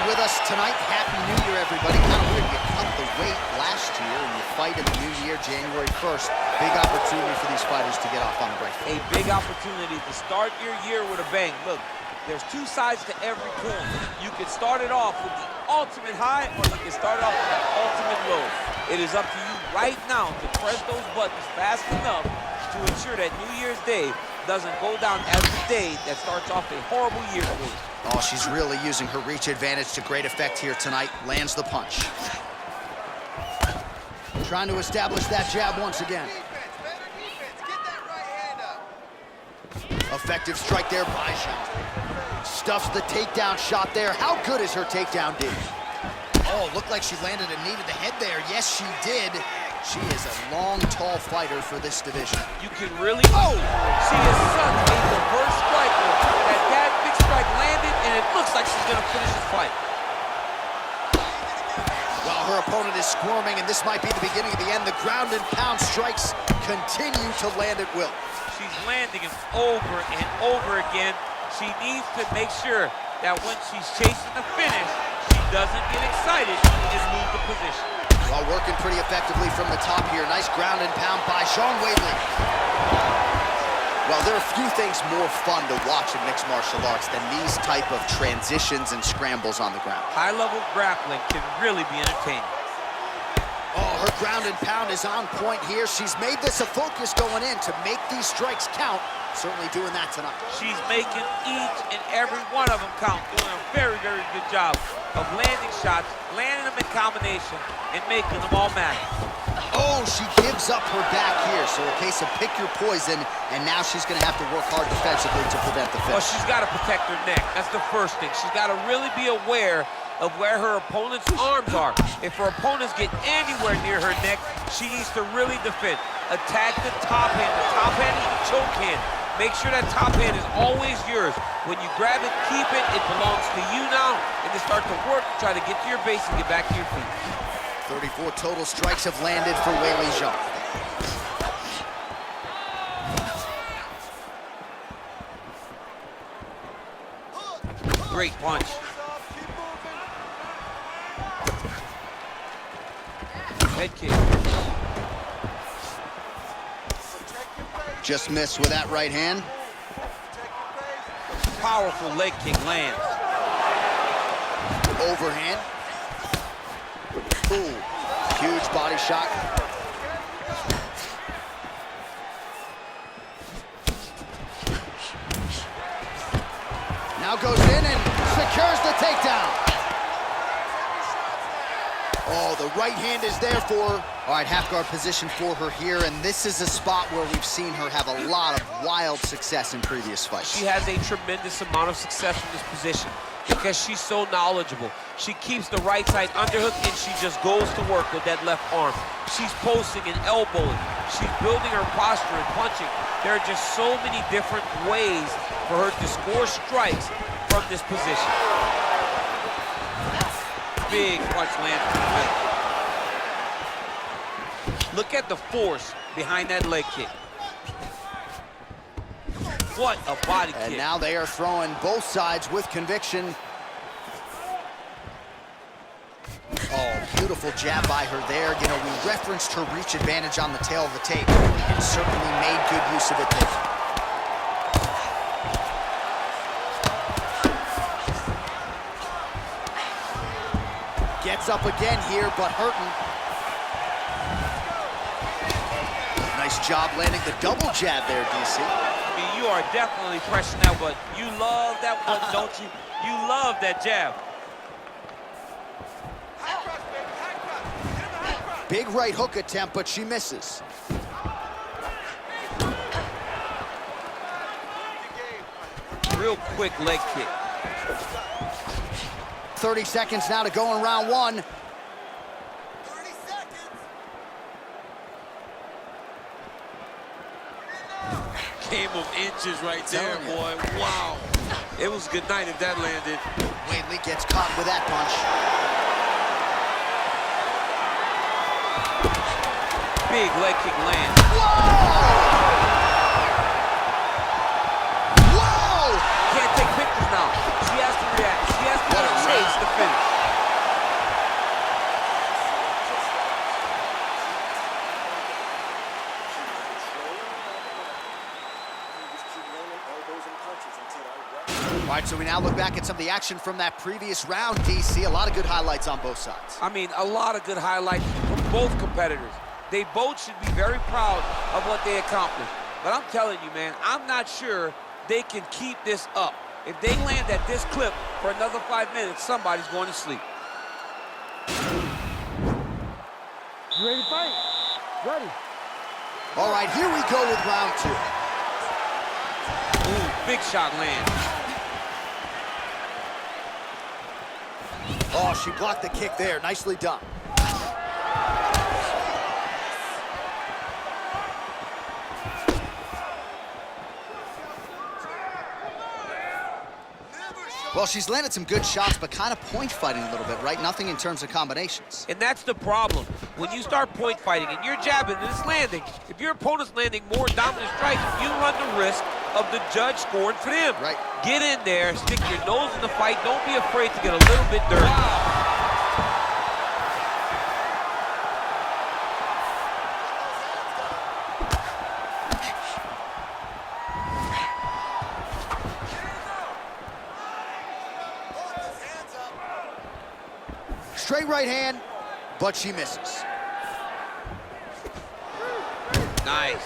with us tonight. Happy New Year, everybody. Kind of weird, you cut the weight last year and you fight in the new year, January 1st. Big opportunity for these fighters to get off on the break. A big opportunity to start your year with a bang. Look, there's two sides to every coin. You can start it off with the ultimate high, or you can start it off with the ultimate low. It is up to you right now to press those buttons fast enough to ensure that New Year's Day doesn't go down as the day that starts off a horrible year for you. Oh, she's really using her reach advantage to great effect here tonight. Lands the punch. Trying to establish that jab once again. Effective strike there by Zhang. Stuffs the takedown shot there. How good is her takedown, D? Oh, looked like she landed a knee to the head there. Yes, she did. She is a long, tall fighter for this division. You can really see his son made the first strike. That big strike landed, and it looks like she's going to finish the fight. While her opponent is squirming, and this might be the beginning of the end, the ground and pound strikes continue to land at will. She's landing them over and over again. She needs to make sure that when she's chasing the finish, she doesn't get excited and lose the position. While working pretty effectively from the top here. Nice ground and pound by zhangweili. Well, there are few things more fun to watch in mixed martial arts than these type of transitions and scrambles on the ground. High-level grappling can really be entertaining. Oh, her ground and pound is on point here. She's made this a focus going in to make these strikes count. Certainly doing that tonight. She's making each and every one of them count, doing a very, very good job of landing shots, landing them in combination, and making them all matter. Oh, she gives up her back here. So a case of pick your poison, and now she's going to have to work hard defensively to prevent the finish. Well, she's got to protect her neck. That's the first thing. She's got to really be aware of where her opponent's arms are. If her opponents get anywhere near her neck, she needs to really defend. Attack the top hand. The top hand is the choke hand. Make sure that top hand is always yours. When you grab it, keep it. It belongs to you now. And then start to work, try to get to your base and get back to your feet. 34 total strikes have landed for Weili Zhang. Great punch. Head kick. Just missed with that right hand. Powerful leg kick lands. Overhand. Ooh, huge body shot. Now goes in and secures the takedown. Oh, the right hand is there for her. All right, half guard position for her here, and this is a spot where we've seen her have a lot of wild success in previous fights. She has a tremendous amount of success in this position because she's so knowledgeable. She keeps the right side underhook, and she just goes to work with that left arm. She's posting and elbowing. She's building her posture and punching. There are just so many different ways for her to score strikes from this position. Big punch lands. Look at the force behind that leg kick. What a body kick. And now they are throwing both sides with conviction. Oh, beautiful jab by her there. You know, we referenced her reach advantage on the tail of the tape and certainly made good use of it there. Gets up again here, but hurting. Nice job landing the double jab there, DC. I mean, you are definitely pressing that one. You love that one, don't you? You love that jab. Big right hook attempt, but she misses. Real quick leg kick. 30 seconds now to go in round one. 30 seconds. Game of inches right there, boy. Wow. It was good night if that landed. Weili gets caught with that punch. Big leg kick lands. Whoa! Whoa! Can't take pictures now. She has to react. She has to chase the finish. All right, so we now look back at some of the action from that previous round, DC. A lot of good highlights on both sides. I mean, a lot of good highlights from both competitors. They both should be very proud of what they accomplished. But I'm telling you, man, I'm not sure they can keep this up. If they land at this clip for another 5 minutes, somebody's going to sleep. You ready to fight? Ready. All right, here we go with round 2. Ooh, big shot lands. Oh, she blocked the kick there. Nicely done. Well, she's landed some good shots, but kind of point fighting a little bit, right? Nothing in terms of combinations. And that's the problem. When you start point fighting and you're jabbing and it's landing, if your opponent's landing more dominant strikes, you run the risk of the judge scoring for them. Right. Get in there, stick your nose in the fight. Don't be afraid to get a little bit dirty. Straight right hand, but she misses. Nice.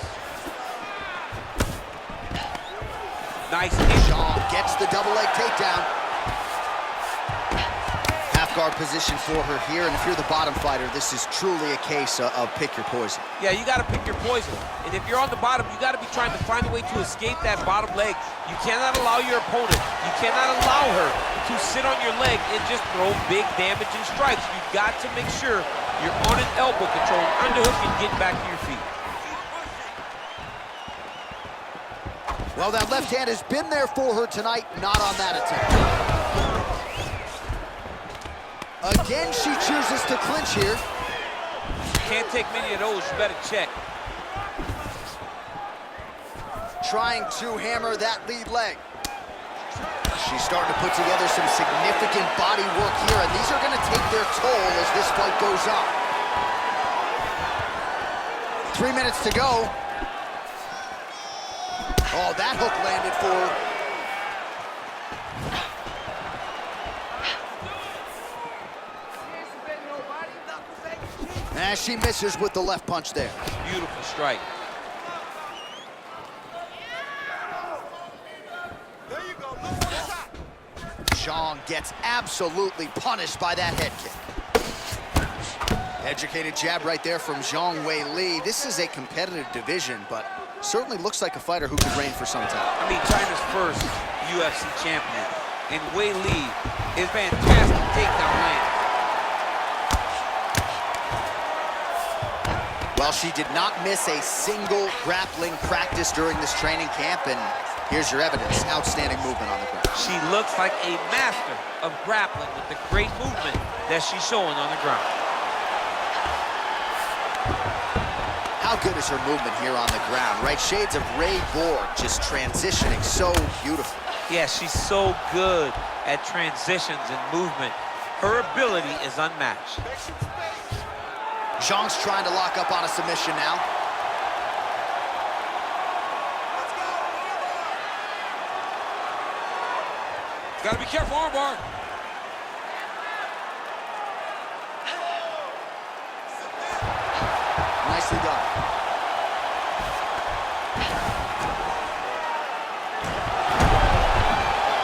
Nice. Zhang gets the double leg takedown. Half guard position for her here, and if you're the bottom fighter, this is truly a case of pick your poison. Yeah, you got to pick your poison. And if you're on the bottom, you got to be trying to find a way to escape that bottom leg. You cannot allow your opponent, you cannot allow her to sit on your leg and just throw big damaging strikes. You've got to make sure you're on an elbow control, underhook, and get back to your feet. Well, that left hand has been there for her tonight, not on that attempt. Again, she chooses to clinch here. Can't take many of those, you better check. Trying to hammer that lead leg. She's starting to put together some significant body work here, and these are going to take their toll as this fight goes on. 3 minutes to go. Oh, that hook landed for her. And she misses with the left punch there. Beautiful strike. Zhang gets absolutely punished by that head kick. Educated jab right there from Zhangweili. This is a competitive division, but certainly looks like a fighter who could reign for some time. I mean, China's first UFC champion. And Weili is fantastic takedown land. Well, she did not miss a single grappling practice during this training camp, and here's your evidence. Outstanding movement on the ground. She looks like a master of grappling with the great movement that she's showing on the ground. How good is her movement here on the ground, right? Shades of Ray Borg, just transitioning so beautifully. Yeah, she's so good at transitions and movement. Her ability is unmatched. Zhang's trying to lock up on a submission now. Gotta be careful, armbar. Nicely done.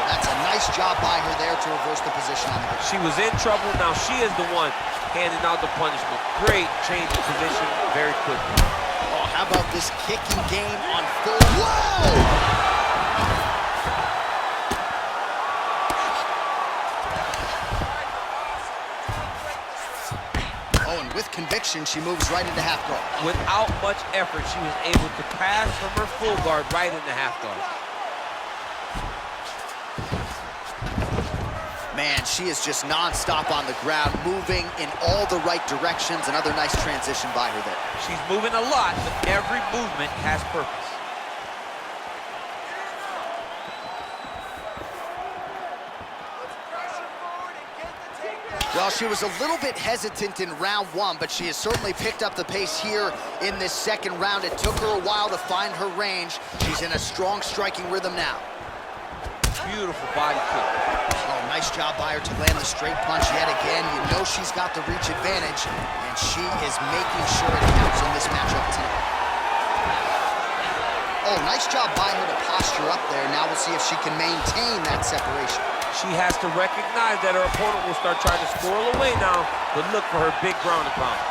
That's a nice job by her there to reverse the position on the ground. She was in trouble, now she is the one handing out the punishment. Great change of position very quickly. Oh, how about this kicking game on full? Whoa! With conviction, she moves right into half guard. Without much effort, she was able to pass from her full guard right into half guard. Man, she is just non-stop on the ground, moving in all the right directions. Another nice transition by her there. She's moving a lot, but every movement has purpose. Well, she was a little bit hesitant in round one, but she has certainly picked up the pace here in this second round. It took her a while to find her range. She's in a strong striking rhythm now. beautiful body kick. Oh, nice job by her to land the straight punch yet again. You know she's got the reach advantage, and she is making sure it counts in this matchup tonight. Oh, nice job by her to posture up there. Now we'll see if she can maintain that separation. She has to recognize that her opponent will start trying to squirrel away now, but look for her big ground and pound.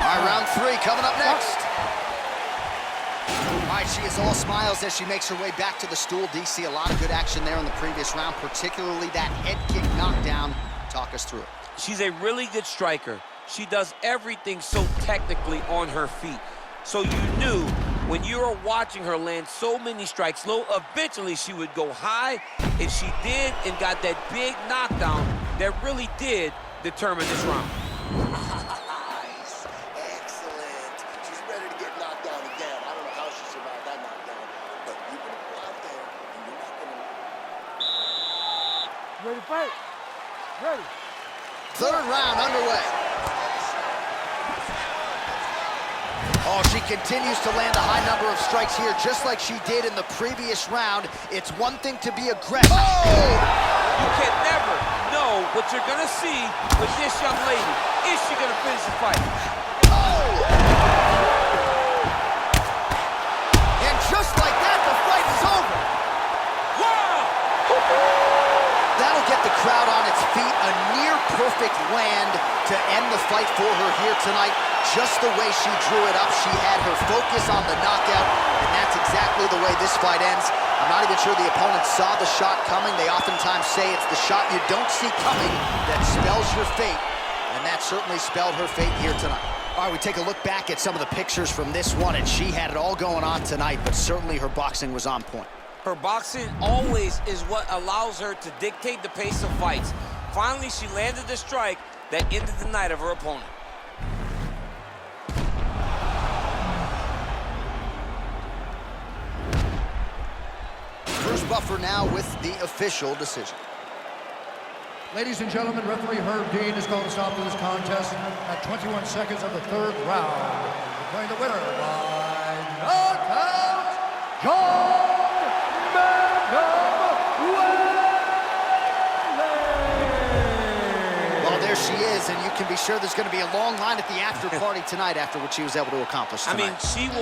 All right, round 3 coming up next. All right, she is all smiles as she makes her way back to the stool. DC, a lot of good action there in the previous round, particularly that head kick knockdown. Talk us through it. She's a really good striker. She does everything so technically on her feet. So you knew when you were watching her land so many strikes low, eventually she would go high, and she did and got that big knockdown that really did determine this round. Nice. Excellent. She's ready to get knocked down again. I don't know how she survived that knockdown, but you're going to go out there and you're not going to... Ready to fight? Ready. 3rd round underway. Oh, she continues to land a high number of strikes here, just like she did in the previous round. It's one thing to be aggressive. Oh! You can never know what you're gonna see with this young lady. Is she gonna finish the fight? Oh! And just like that, the fight is over. Wow! That'll get the crowd on its feet. A near-perfect land to end the fight for her here tonight. Just the way she drew it up, she had her focus on the knockout, and that's exactly the way this fight ends. I'm not even sure the opponent saw the shot coming. They oftentimes say it's the shot you don't see coming that spells your fate, and that certainly spelled her fate here tonight. All right, we take a look back at some of the pictures from this one, and she had it all going on tonight, but certainly her boxing was on point. Her boxing always is what allows her to dictate the pace of fights. Finally, she landed the strike that ended the night of her opponent. Bruce Buffer now with the official decision. Ladies and gentlemen, referee Herb Dean has called a stop to this contest at 21 seconds of the 3rd round. Declaring the winner by knockout, Well, there she is, and you can be sure there's going to be a long line at the after party tonight after what she was able to accomplish tonight. I mean, she